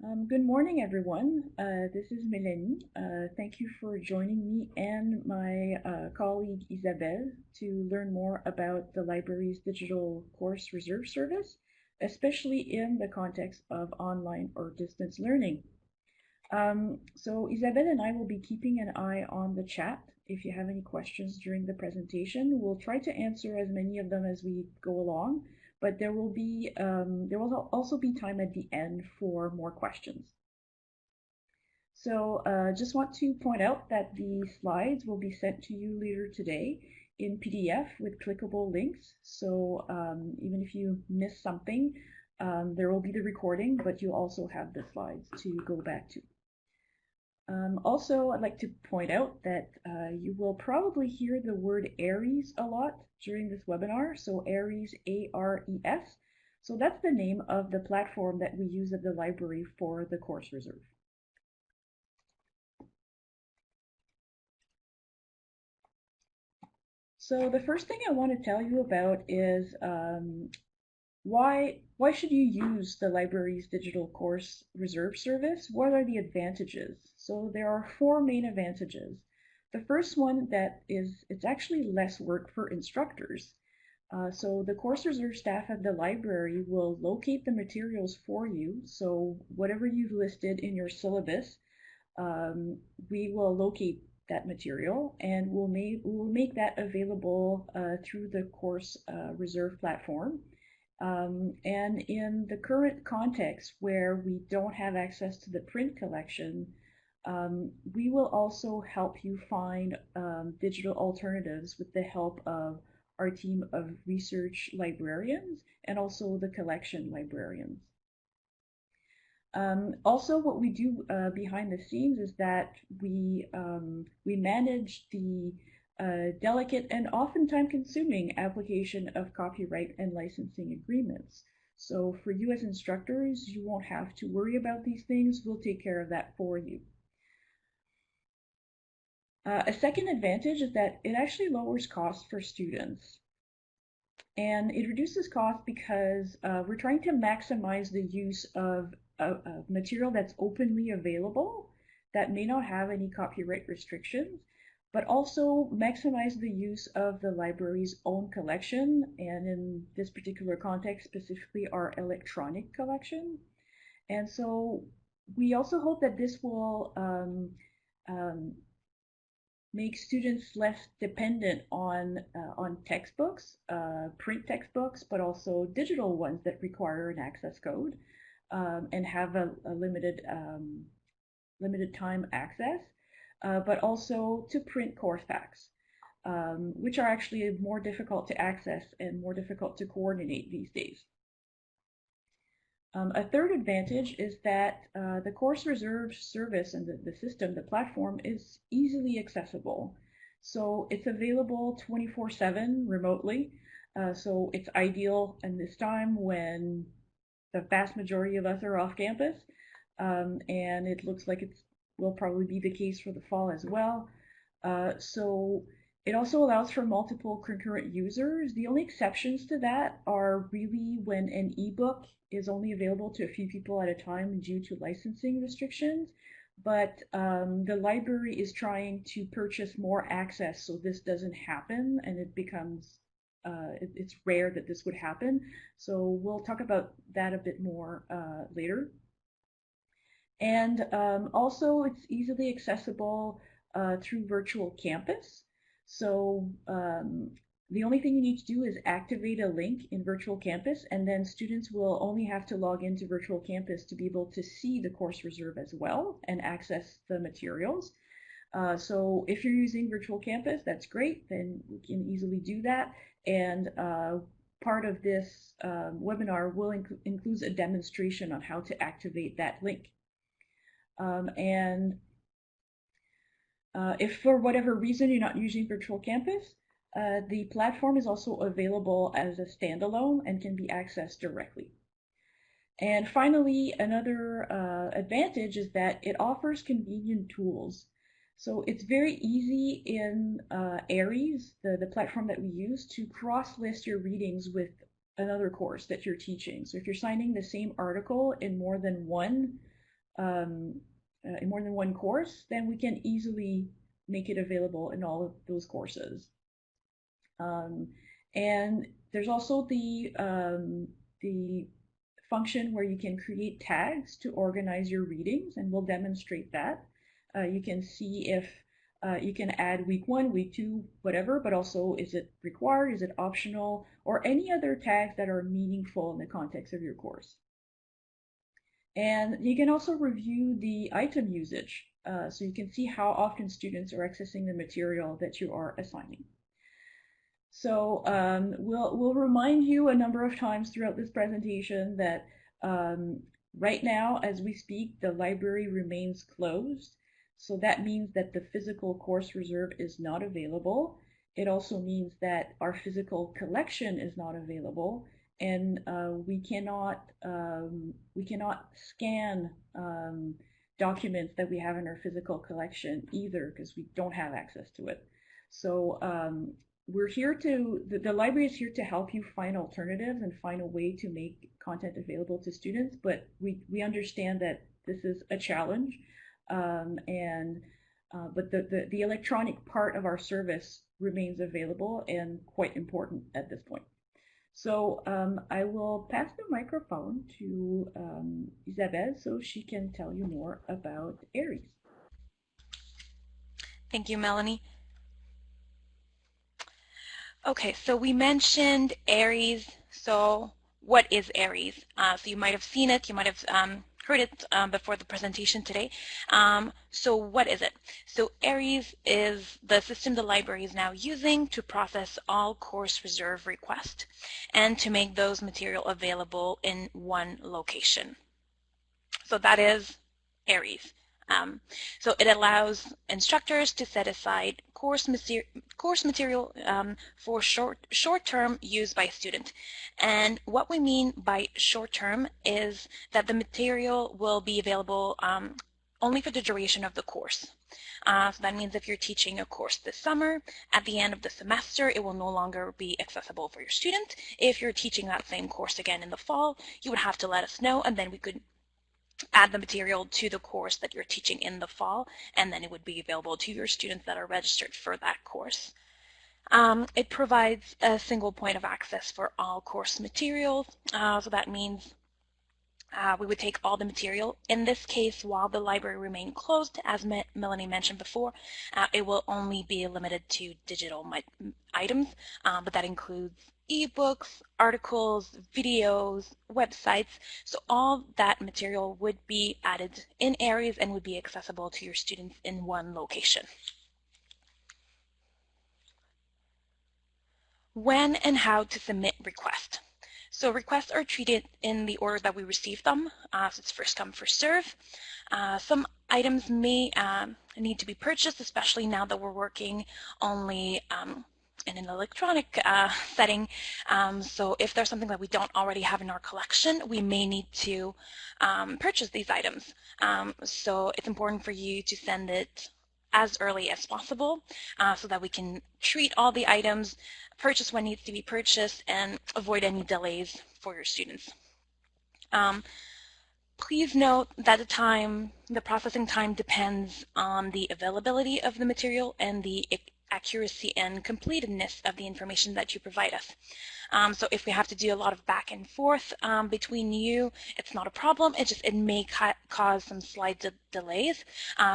Good morning, everyone. This is Melanie. Thank you for joining me and my colleague Isabelle to learn more about the library's digital course reserve service, especially in the context of online or distance learning. So Isabelle and I will be keeping an eye on the chat. If you have any questions during the presentation, we'll try to answer as many of them as we go along, but there will also be time at the end for more questions. So just want to point out that the slides will be sent to you later today in PDF with clickable links. So even if you miss something, there will be the recording, but you'll also have the slides to go back to. Also, I'd like to point out that you will probably hear the word ARES a lot during this webinar. So ARES, A-R-E-S. So that's the name of the platform that we use at the library for the course reserve. So the first thing I want to tell you about is why should you use the library's digital course reserve service? What are the advantages? So there are four main advantages. The first one it's actually less work for instructors. So the course reserve staff at the library will locate the materials for you. So whatever you've listed in your syllabus, we will locate that material and we'll make that available through the course reserve platform. And in the current context where we don't have access to the print collection, we will also help you find digital alternatives with the help of our team of research librarians and also the collection librarians. Also, what we do behind the scenes is that we manage the delicate and often time-consuming application of copyright and licensing agreements. So for you as instructors, you won't have to worry about these things. We'll take care of that for you. A second advantage is that it actually lowers costs for students. And it reduces cost because we're trying to maximize the use of material that's openly available that may not have any copyright restrictions, but also maximize the use of the library's own collection, and in this particular context, specifically our electronic collection. And so we also hope that this will make students less dependent on textbooks, print textbooks, but also digital ones that require an access code and have a limited time access, but also to print course packs, which are actually more difficult to access and more difficult to coordinate these days. A third advantage is that the course reserve service and the system, the platform, is easily accessible. So it's available 24/7 remotely. So it's ideal in this time when the vast majority of us are off campus. And it looks like it will probably be the case for the fall as well. So it also allows for multiple concurrent users. The only exceptions to that are really when an ebook is only available to a few people at a time due to licensing restrictions. But the library is trying to purchase more access so this doesn't happen, and it becomes it's rare that this would happen. So we'll talk about that a bit more later. And also it's easily accessible through Virtual Campus. So the only thing you need to do is activate a link in Virtual Campus, and then students will only have to log into Virtual Campus to be able to see the course reserve as well and access the materials. So if you're using Virtual Campus, that's great, then we can easily do that. And part of this webinar will include a demonstration on how to activate that link. And if for whatever reason you're not using Virtual Campus, the platform is also available as a standalone and can be accessed directly. And finally, another advantage is that it offers convenient tools. So it's very easy in ARES, the platform that we use, to cross-list your readings with another course that you're teaching. So if you're citing the same article in more than one in more than one course, then we can easily make it available in all of those courses. And there's also the function where you can create tags to organize your readings, and we'll demonstrate that. You can see if you can add week 1, week 2, whatever, but also is it required, is it optional, or any other tags that are meaningful in the context of your course. And you can also review the item usage, so you can see how often students are accessing the material that you are assigning. So we'll remind you a number of times throughout this presentation that right now, as we speak, the library remains closed. So that means that the physical course reserve is not available. It also means that our physical collection is not available, and we cannot scan documents that we have in our physical collection either, because we don't have access to it. So we're here to, the library is here to help you find alternatives and find a way to make content available to students, but we understand that this is a challenge, but the electronic part of our service remains available and quite important at this point. So I will pass the microphone to Isabelle so she can tell you more about ARIES. Thank you, Melanie. Okay, so we mentioned ARIES. So what is ARIES? So you might have seen it, you might have heard it before the presentation today. So what is it? So ARIES is the system the library is now using to process all course reserve requests and to make those material available in one location. So that is ARIES. So it allows instructors to set aside course material for short-term use by student. And what we mean by short-term is that the material will be available only for the duration of the course. So that means if you're teaching a course this summer, at the end of the semester, it will no longer be accessible for your student. If you're teaching that same course again in the fall, you would have to let us know, and then we could add the material to the course that you're teaching in the fall, and then it would be available to your students that are registered for that course. It provides a single point of access for all course materials, so that means we would take all the material. In this case, while the library remained closed, as Melanie mentioned before, it will only be limited to digital items, but that includes ebooks, articles, videos, websites. So all that material would be added in ARIES and would be accessible to your students in one location. When and how to submit requests. So requests are treated in the order that we receive them, so it's first come, first serve. Some items may need to be purchased, especially now that we're working only in an electronic setting. So if there's something that we don't already have in our collection, we may need to purchase these items. So it's important for you to send it as early as possible so that we can treat all the items, purchase what needs to be purchased, and avoid any delays for your students. Please note that the processing time depends on the availability of the material and the accuracy and completeness of the information that you provide us. So if we have to do a lot of back and forth between you, it's not a problem. It may cause some slight delays.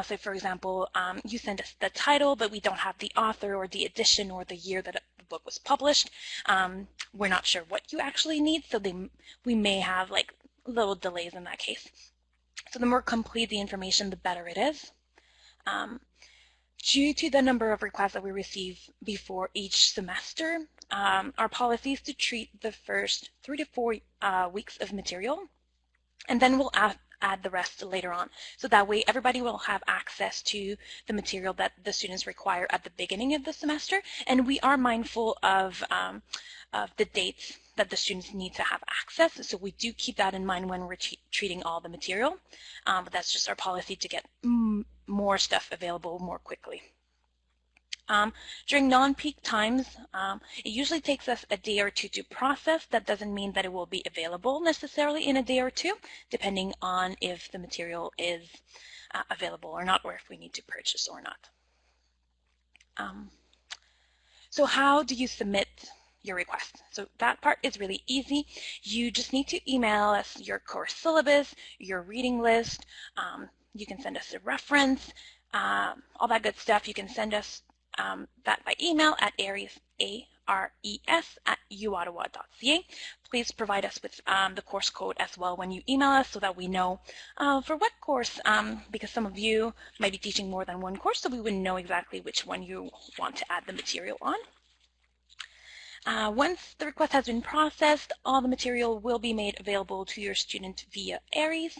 So for example, you send us the title, but we don't have the author or the edition or the year that the book was published. We're not sure what you actually need, so we may have like little delays in that case. So the more complete the information, the better it is. Due to the number of requests that we receive before each semester, our policy is to treat the first 3 to 4 weeks of material, and then we'll add the rest later on. So that way everybody will have access to the material that the students require at the beginning of the semester, and we are mindful of the dates that the students need to have access. So we do keep that in mind when we're treating all the material, but that's just our policy to get more stuff available more quickly. During non-peak times, it usually takes us a day or two to process. That doesn't mean that it will be available necessarily in a day or two, depending on if the material is available or not, or if we need to purchase or not. So how do you submit your request? So that part is really easy. You just need to email us your course syllabus, your reading list. You can send us a reference, all that good stuff. You can send us that by email at ares, ares@uottawa.ca. Please provide us with the course code as well when you email us so that we know for what course, because some of you might be teaching more than one course, so we wouldn't know exactly which one you want to add the material on. Once the request has been processed, all the material will be made available to your student via Aries.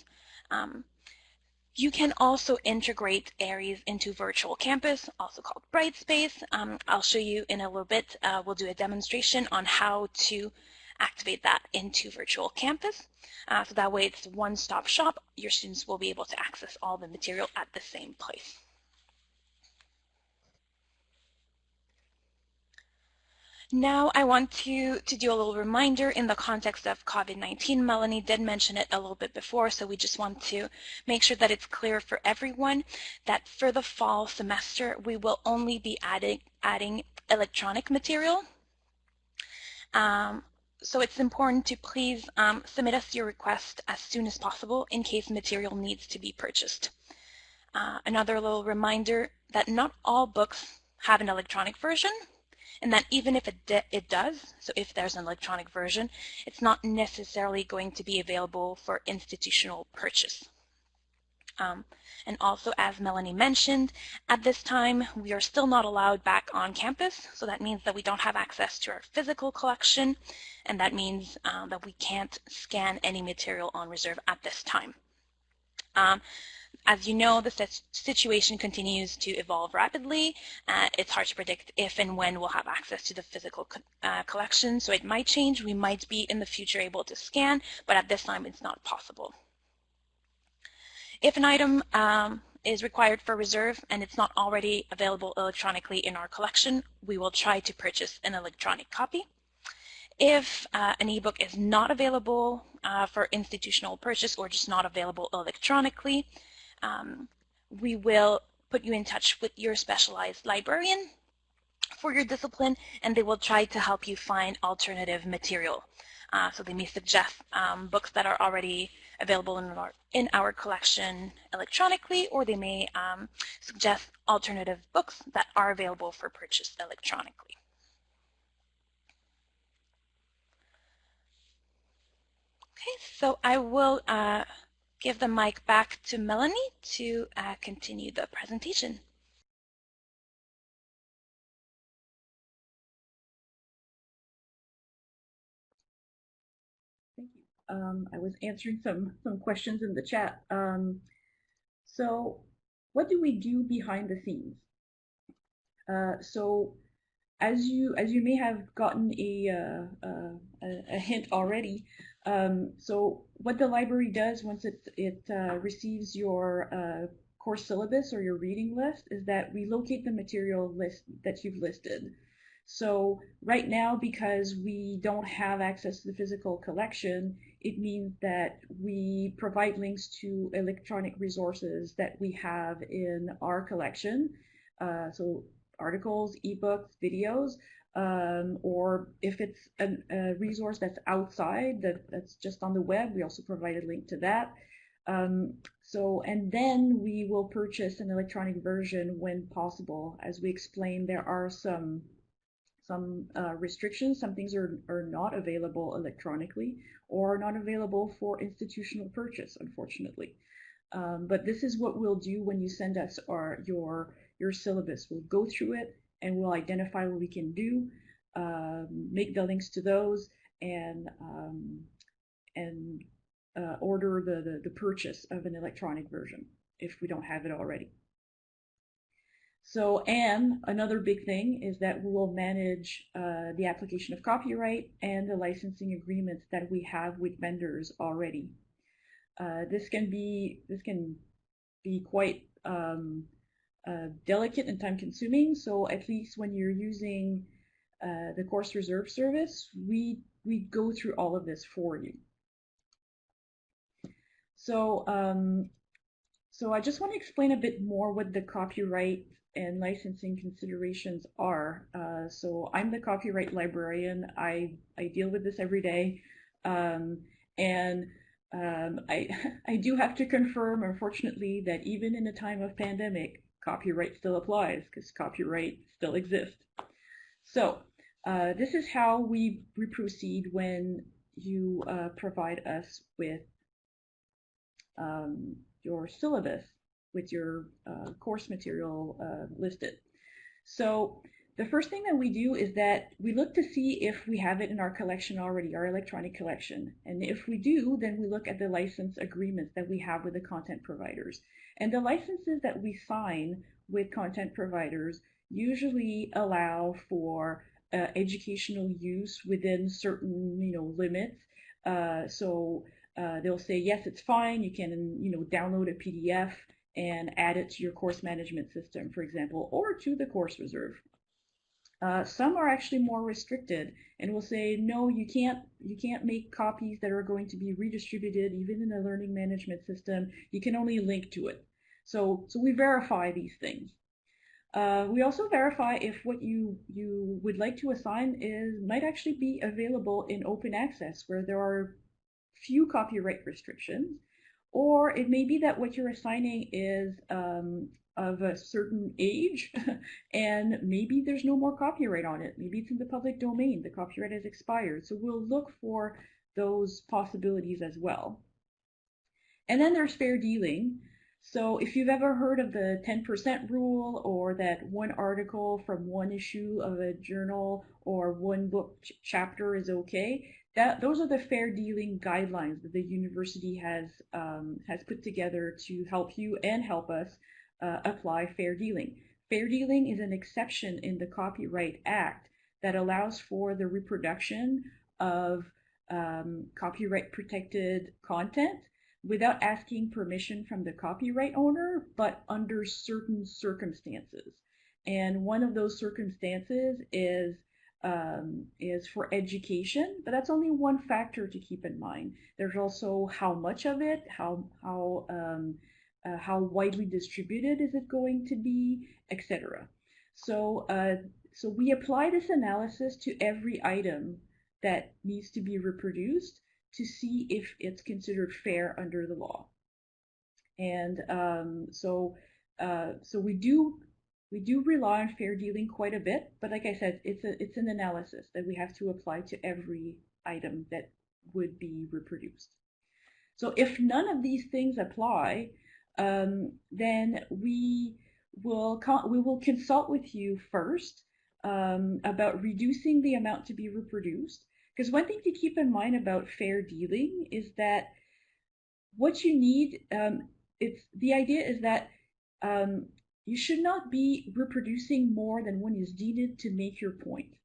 You can also integrate Aries into Virtual Campus, also called Brightspace. I'll show you in a little bit. We'll do a demonstration on how to activate that into Virtual Campus. So that way it's one-stop shop. Your students will be able to access all the material at the same place. Now I want to do a little reminder in the context of COVID-19. Melanie did mention it a little bit before, so we just want to make sure that it's clear for everyone that for the fall semester, we will only be adding electronic material. So it's important to please submit us your request as soon as possible in case material needs to be purchased. Another little reminder that not all books have an electronic version, and that even if it does, so if there's an electronic version, it's not necessarily going to be available for institutional purchase. And also, as Melanie mentioned, at this time, we are still not allowed back on campus, so that means that we don't have access to our physical collection, and that means that we can't scan any material on reserve at this time. As you know, the situation continues to evolve rapidly. It's hard to predict if and when we'll have access to the physical collection, so it might change. We might be in the future able to scan, but at this time it's not possible. If an item is required for reserve and it's not already available electronically in our collection, we will try to purchase an electronic copy. If an ebook is not available for institutional purchase or just not available electronically, we will put you in touch with your specialized librarian for your discipline, and they will try to help you find alternative material. So they may suggest books that are already available in our collection electronically, or they may suggest alternative books that are available for purchase electronically. Okay, so I will give the mic back to Melanie to continue the presentation. Thank you. I was answering some questions in the chat. So what do we do behind the scenes? So as you may have gotten a hint already, so what the library does once it receives your course syllabus or your reading list is that we locate the material list that you've listed. So right now, because we don't have access to the physical collection, it means that we provide links to electronic resources that we have in our collection. So articles, ebooks, videos, or if it's a resource that's outside, that's just on the web, we also provide a link to that. And then we will purchase an electronic version when possible. As we explained, there are some restrictions. Some things are not available electronically or not available for institutional purchase, unfortunately. But this is what we'll do when you send us your syllabus. We'll go through it and we'll identify what we can do, make the links to those, and order the purchase of an electronic version if we don't have it already. So, and another big thing is that we will manage the application of copyright and the licensing agreements that we have with vendors already. This can be quite delicate and time consuming. So at least when you're using the course reserve service, we go through all of this for you. So so I just want to explain a bit more what the copyright and licensing considerations are. So I'm the copyright librarian. I deal with this every day. And I do have to confirm, unfortunately, that even in a time of pandemic, copyright still applies because copyright still exists. So this is how we proceed when you provide us with your syllabus, with your course material listed. So the first thing that we do is that we look to see if we have it in our collection already, our electronic collection. And if we do, then we look at the license agreements that we have with the content providers. And the licenses that we sign with content providers usually allow for educational use within certain, limits. They'll say, yes, it's fine. You can, download a PDF and add it to your course management system, for example, or to the course reserve. Some are actually more restricted and will say, no, you can't make copies that are going to be redistributed even in a learning management system. You can only link to it. So we verify these things. We also verify if what you would like to assign might actually be available in open access, where there are few copyright restrictions, or it may be that what you're assigning is of a certain age and maybe there's no more copyright on it. Maybe it's in the public domain, the copyright has expired. So we'll look for those possibilities as well. And then there's fair dealing. So if you've ever heard of the 10% rule, or that one article from one issue of a journal or one book chapter is okay, those are the fair dealing guidelines that the university has put together to help you and help us apply fair dealing. Fair dealing is an exception in the Copyright Act that allows for the reproduction of copyright protected content without asking permission from the copyright owner, but under certain circumstances. And one of those circumstances is for education, but that's only one factor to keep in mind. There's also how much of it, how widely distributed is it going to be, etc. So we apply this analysis to every item that needs to be reproduced to see if it's considered fair under the law. And so we do rely on fair dealing quite a bit, but like I said, it's an analysis that we have to apply to every item that would be reproduced. So if none of these things apply, then we will consult with you first about reducing the amount to be reproduced. Because one thing to keep in mind about fair dealing is that what you need, the idea is that you should not be reproducing more than one is needed to make your point.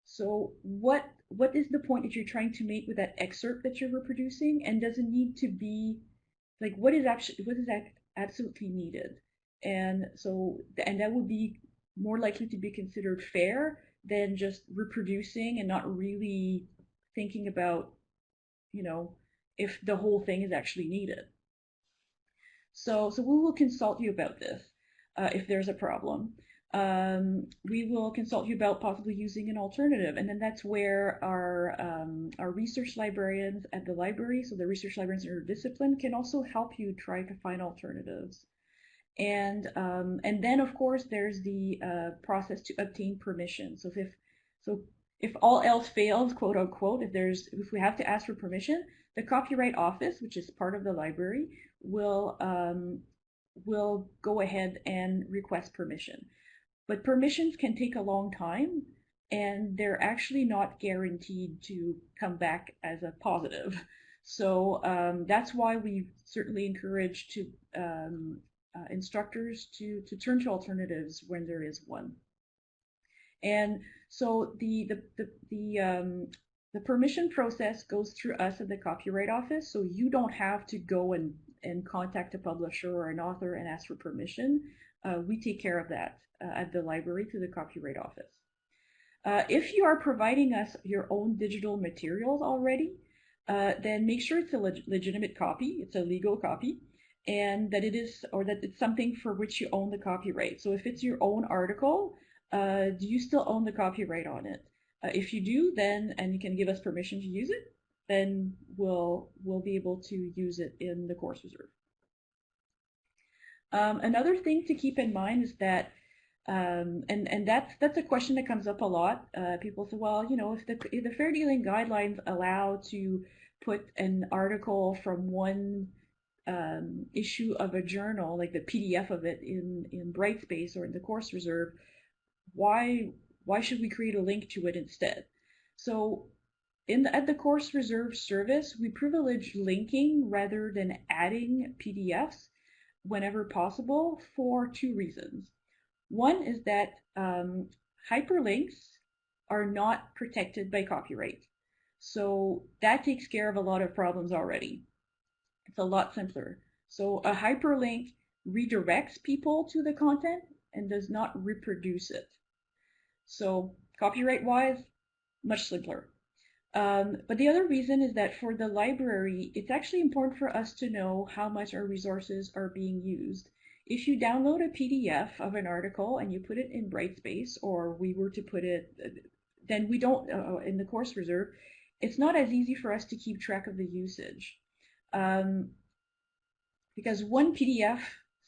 So what is the point that you're trying to make with that excerpt that you're reproducing, and does it need to be like what is absolutely needed? And that would be more likely to be considered fair than just reproducing and not really thinking about, if the whole thing is actually needed. So we will consult you about this if there's a problem. We will consult you about possibly using an alternative, and then that's where our research librarians at the library, so the research librarians in your discipline, can also help you try to find alternatives. And then of course there's the process to obtain permission. So if all else fails, quote unquote, if we have to ask for permission, the Copyright Office, which is part of the library, will go ahead and request permission. But permissions can take a long time, and they're actually not guaranteed to come back as a positive. So that's why we certainly encourage instructors to turn to alternatives when there is one. And so the permission process goes through us at the Copyright Office, so you don't have to go and contact a publisher or an author and ask for permission. we take care of that at the library through the Copyright Office. If you are providing us your own digital materials already, then make sure it's a legitimate copy, it's a legal copy, and that it is, or that it's something for which you own the copyright. So if it's your own article, do you still own the copyright on it? If you do, then, and you can give us permission to use it, then we'll be able to use it in the course reserve. Another thing to keep in mind is that, and that's a question that comes up a lot. People say, well, you know, if the fair dealing guidelines allow to put an article from one issue of a journal, like the PDF of it, in Brightspace or in the course reserve, why should we create a link to it instead? So at the course reserve service, we privilege linking rather than adding PDFs whenever possible for two reasons. One is that hyperlinks are not protected by copyright. So that takes care of a lot of problems already. It's a lot simpler. So a hyperlink redirects people to the content and does not reproduce it. So copyright-wise, much simpler. But the other reason is that for the library, it's actually important for us to know how much our resources are being used. If you download a PDF of an article and you put it in Brightspace, or we were to put it, then we don't, in the course reserve, it's not as easy for us to keep track of the usage. Because one PDF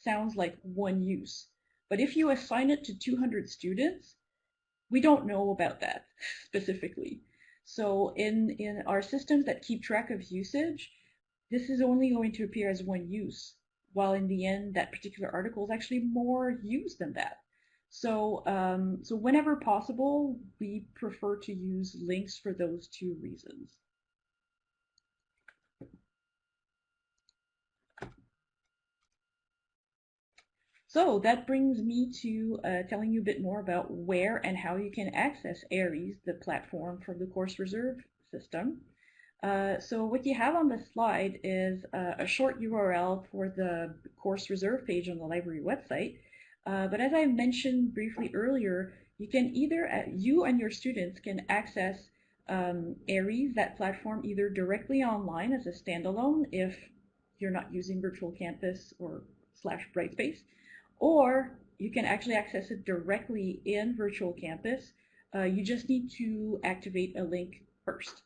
sounds like one use. But if you assign it to 200 students, we don't know about that specifically. So in our systems that keep track of usage, this is only going to appear as one use, while in the end, that particular article is actually more used than that. So, so whenever possible, we prefer to use links for those two reasons. So that brings me to telling you a bit more about where and how you can access ARIES, the platform for the course reserve system. So what you have on the slide is a short URL for the course reserve page on the library website. But as I mentioned briefly earlier, you can either, you and your students can access ARIES, that platform, either directly online as a standalone if you're not using Virtual Campus or / Brightspace, or you can actually access it directly in Virtual Campus. You just need to activate a link first.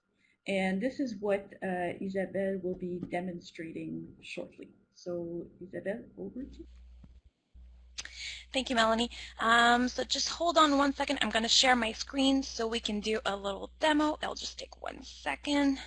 And this is what Isabelle will be demonstrating shortly. So Isabelle, over to you. Thank you, Melanie. So just hold on one second. I'm going to share my screen so we can do a little demo. It'll just take 1 second.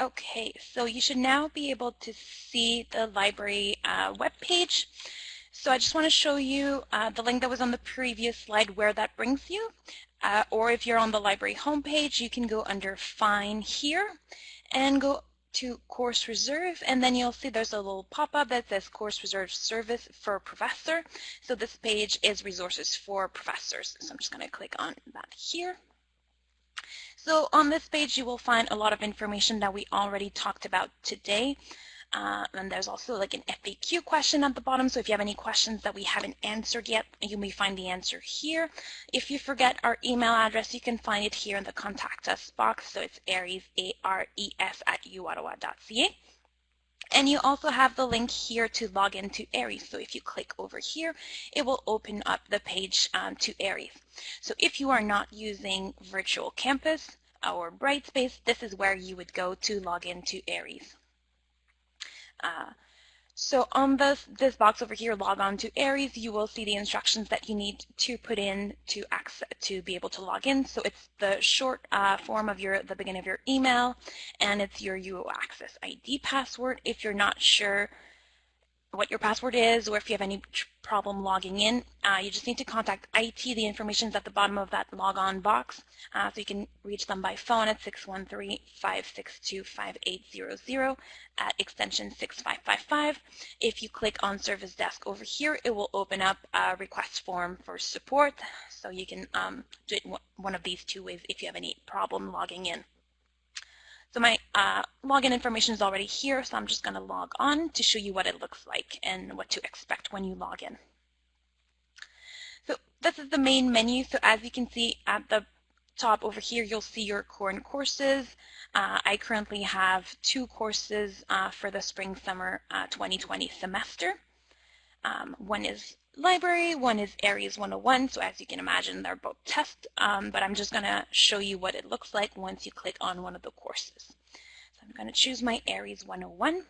Okay, so you should now be able to see the library webpage. So I just want to show you the link that was on the previous slide where that brings you. Or if you're on the library homepage, you can go under Find here and go to Course Reserve, and then you'll see there's a little pop-up that says Course Reserve Service for Professor. So this page is resources for professors. So I'm just going to click on that here. So on this page, you will find a lot of information that we already talked about today. And there's also like an FAQ question at the bottom. So if you have any questions that we haven't answered yet, you may find the answer here. If you forget our email address, you can find it here in the Contact Us box. So it's aries, A-R-E-S @uottawa.ca. And you also have the link here to log into ARIES. So if you click over here, it will open up the page to ARIES. So if you are not using Virtual Campus or Brightspace, this is where you would go to log into ARIES. So on this box over here, log on to ARIES, you will see the instructions that you need to put in to be able to log in. So it's the short form of the beginning of your email, and it's your UO Access ID password. If you're not sure what your password is, or if you have any problem logging in, you just need to contact IT. The information is at the bottom of that logon box, so you can reach them by phone at 613-562-5800 at extension 6555. If you click on Service Desk over here, it will open up a request form for support, so you can do it one of these two ways if you have any problem logging in. So my login information is already here, so I'm just going to log on to show you what it looks like and what to expect when you log in. So this is the main menu. So as you can see at the top over here, you'll see your current courses. I currently have 2 courses for the spring-summer 2020 semester. One is library, one is Aries 101. So as you can imagine, they're both tests, but I'm just going to show you what it looks like once you click on one of the courses. So I'm going to choose my Aries 101.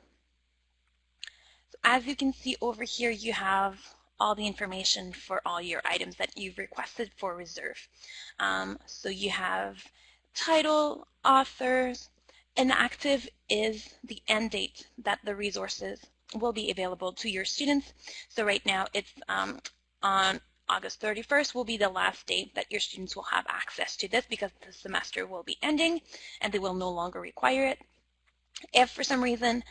So as you can see over here, you have all the information for all your items that you've requested for reserve. So you have title, authors, inactive is the end date that the resources will be available to your students. So right now it's on August 31st will be the last date that your students will have access to this, because the semester will be ending and they will no longer require it. If for some reason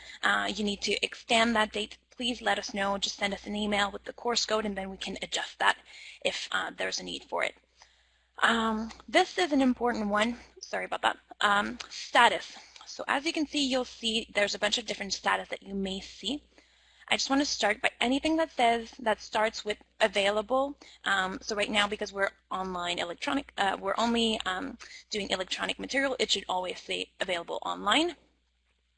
you need to extend that date, please let us know. Just send us an email with the course code and then we can adjust that if there's a need for it. This is an important one. Sorry about that. Status. So as you can see, you'll see there's a bunch of different status that you may see. I just want to start by anything that starts with available. So right now, because we're online electronic, we're only doing electronic material, it should always say available online.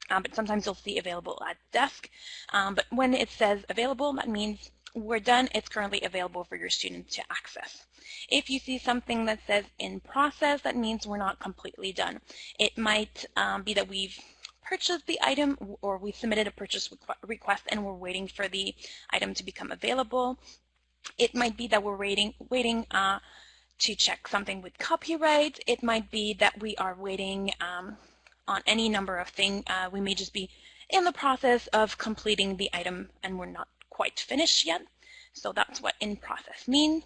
But sometimes you'll see available at desk. But when it says available, that means we're done. It's currently available for your students to access. If you see something that says in process, that means we're not completely done. It might be that we've purchased the item, or we submitted a purchase request and we're waiting for the item to become available. It might be that we're waiting to check something with copyright. It might be that we are waiting on any number of things. We may just be in the process of completing the item and we're not quite finished yet. So that's what in process means.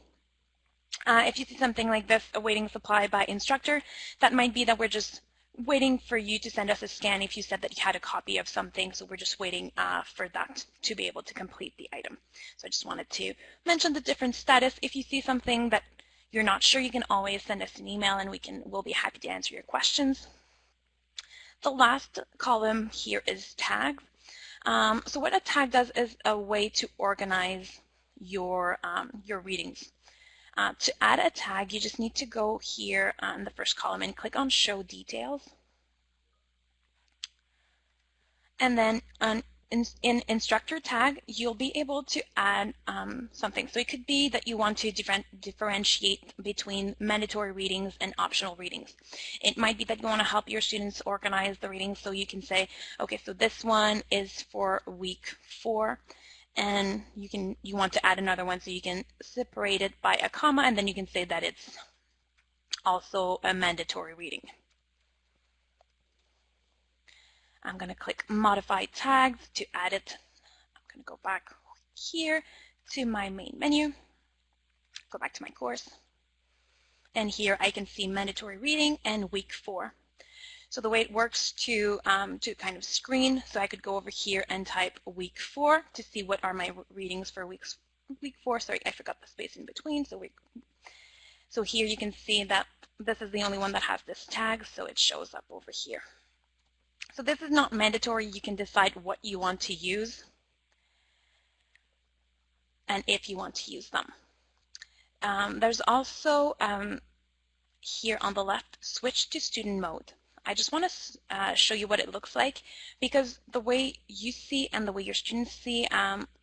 If you see something like this, awaiting supply by instructor, that might be that we're just waiting for you to send us a scan if you said that you had a copy of something. So we're just waiting for that to be able to complete the item. So I just wanted to mention the different status. If you see something that you're not sure, you can always send us an email and we'll be happy to answer your questions. The last column here is tags. So what a tag does is a way to organize your readings. To add a tag, you just need to go here on the first column and click on Show Details. And then in Instructor Tag, you'll be able to add something. So it could be that you want to differentiate between mandatory readings and optional readings. It might be that you want to help your students organize the readings, so you can say, okay, so this one is for week 4. And you want to add another one, so you can separate it by a comma, and then you can say that it's also a mandatory reading. I'm going to click Modify Tags to add it. I'm going to go back here to my main menu, go back to my course, and here I can see mandatory reading and week 4. So the way it works to kind of screen, so I could go over here and type week 4 to see what are my readings for week 4. Sorry, I forgot the space in between. So here you can see that this is the only one that has this tag, so it shows up over here. So this is not mandatory. You can decide what you want to use and if you want to use them. There's also here on the left, switch to student mode. I just want to show you what it looks like, because the way you see and the way your students see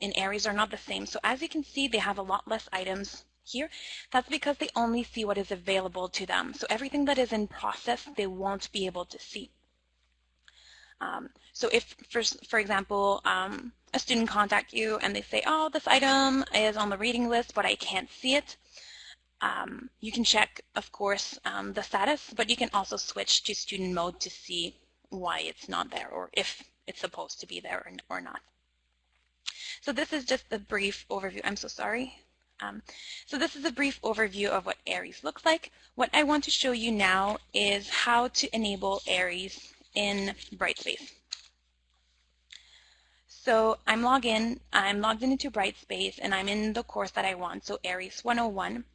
in Aries are not the same. So as you can see, they have a lot less items here. That's because they only see what is available to them. So everything that is in process, they won't be able to see. So if, for example, a student contact you and they say, oh, this item is on the reading list, but I can't see it, you can check, of course, the status, but you can also switch to student mode to see why it's not there, or if it's supposed to be there or not. So this is just a brief overview. I'm so sorry. So this is a brief overview of what Aries looks like. What I want to show you now is how to enable Aries in Brightspace. So I'm logged in into Brightspace, and I'm in the course that I want, so Aries 101.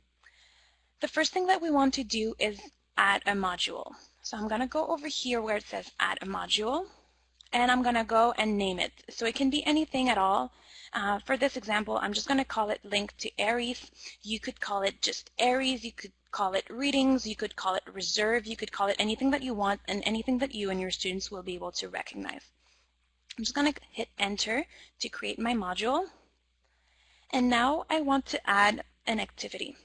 The first thing that we want to do is add a module. So I'm going to go over here where it says add a module, and I'm going to go and name it. So it can be anything at all. For this example, I'm just going to call it Link to Aries. You could call it just Aries, you could call it Readings, you could call it Reserve, you could call it anything that you want and anything that you and your students will be able to recognize. I'm just going to hit Enter to create my module. And now I want to add an activity.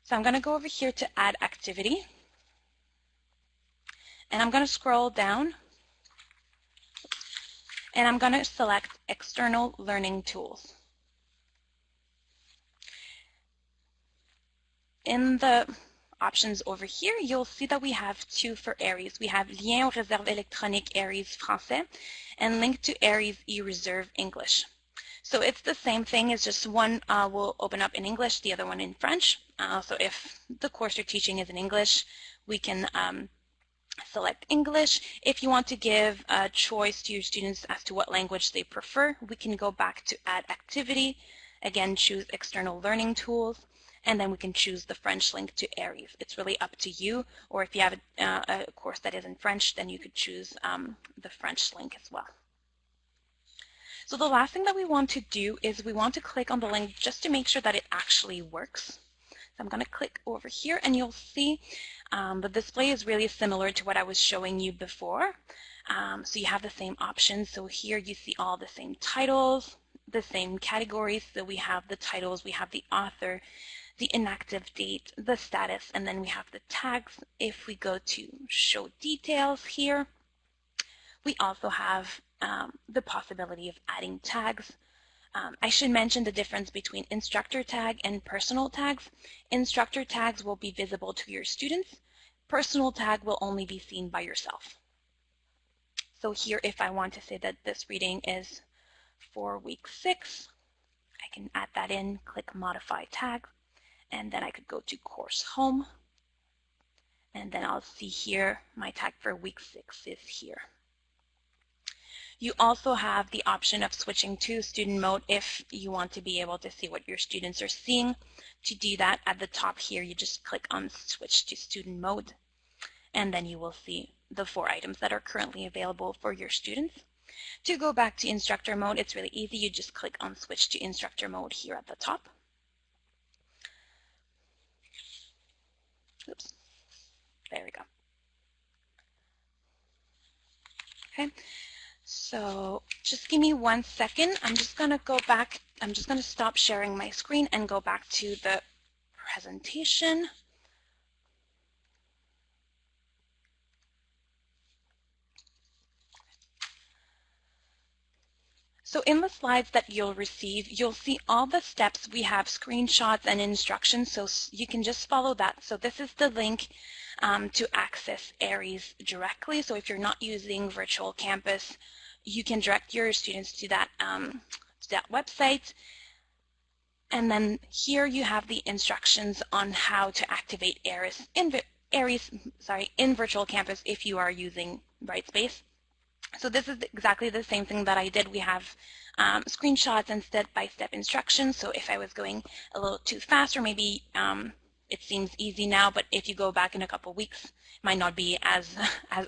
So I'm going to go over here to Add Activity. And I'm going to scroll down. And I'm going to select External Learning Tools. In the options over here, you'll see that we have two for Aries. We have Lien aux réserves électroniques Aries Français and Link to Aries eReserve English. So it's the same thing, it's just one will open up in English, the other one in French. So if the course you're teaching is in English, we can select English. If you want to give a choice to your students as to what language they prefer, we can go back to Add Activity, again choose External Learning Tools, and then we can choose the French link to Aries. It's really up to you, or if you have a course that is in French, then you could choose the French link as well. So the last thing that we want to do is we want to click on the link just to make sure that it actually works. So I'm going to click over here, and you'll see the display is really similar to what I was showing you before. So you have the same options. So here you see all the same titles, the same categories. So we have the titles, we have the author, the inactive date, the status, and then we have the tags. If we go to Show Details here, we also have the possibility of adding tags. I should mention the difference between instructor tag and personal tags. Instructor tags will be visible to your students. Personal tag will only be seen by yourself. So here, if I want to say that this reading is for week 6, I can add that in, click Modify Tag, and then I could go to Course Home, and then I'll see here my tag for week 6 is here. You also have the option of switching to student mode if you want to be able to see what your students are seeing. To do that, at the top here, you just click on Switch to Student Mode, and then you will see the 4 items that are currently available for your students. To go back to instructor mode, it's really easy. You just click on Switch to Instructor Mode here at the top. Oops, there we go. Okay. So just give me 1 second. I'm just going to go back. I'm just going to stop sharing my screen and go back to the presentation. So in the slides that you'll receive, you'll see all the steps. We have screenshots and instructions, so you can just follow that. So this is the link to access Aries directly. So if you're not using Virtual Campus, you can direct your students to that website. And then here you have the instructions on how to activate Aries in Virtual Campus if you are using Brightspace. So this is exactly the same thing that I did. We have screenshots and step-by-step instructions. So if I was going a little too fast, or maybe it seems easy now, but if you go back in a couple weeks, it might not be as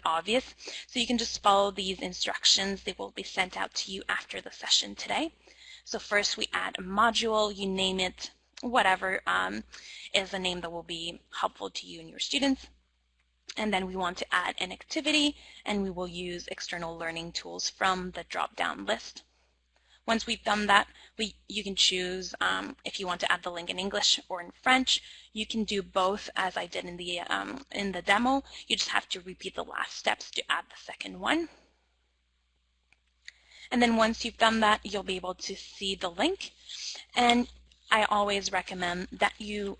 obvious. So you can just follow these instructions. They will be sent out to you after the session today. So first we add a module, you name it, whatever is a name that will be helpful to you and your students. And then we want to add an activity, and we will use external learning tools from the drop-down list. Once we've done that, you can choose if you want to add the link in English or in French. You can do both, as I did in the demo. You just have to repeat the last steps to add the second one. And then once you've done that, you'll be able to see the link. And I always recommend that you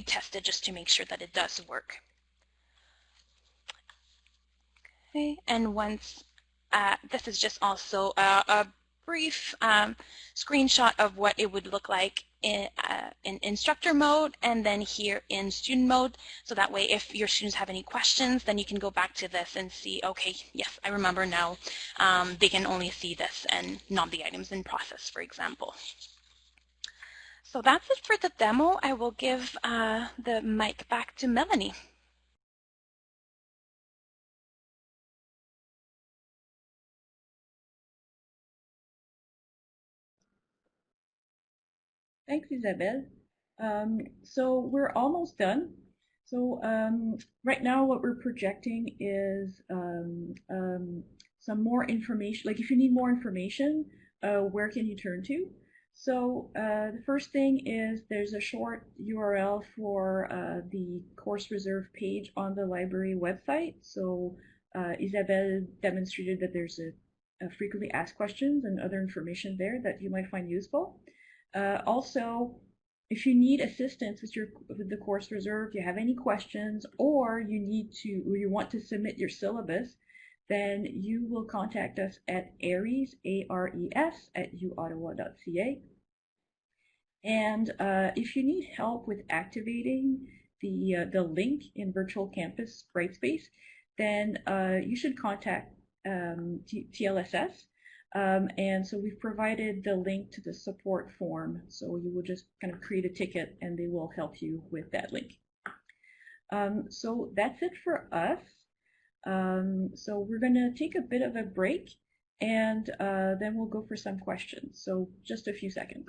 test it just to make sure that it does work. Okay, and once this is just also a brief screenshot of what it would look like in instructor mode and then here in student mode. So that way if your students have any questions, then you can go back to this and see, okay, yes, I remember now. They can only see this and not the items in process, for example. So that's it for the demo. I will give the mic back to Melanie. Thanks, Isabelle. So we're almost done. So right now what we're projecting is some more information. Like if you need more information, where can you turn to? So the first thing is there's a short URL for the course reserve page on the library website. So Isabelle demonstrated that there's a frequently asked questions and other information there that you might find useful. Also, if you need assistance with the course reserve, you have any questions, or you want to submit your syllabus, then you will contact us at ARES, A-R-E-S, at uottawa.ca. And if you need help with activating the link in Virtual Campus Brightspace, then you should contact TLSS. And so we've provided the link to the support form. So you will just kind of create a ticket and they will help you with that link. So that's it for us. So we're going to take a bit of a break and then we'll go for some questions. So just a few seconds.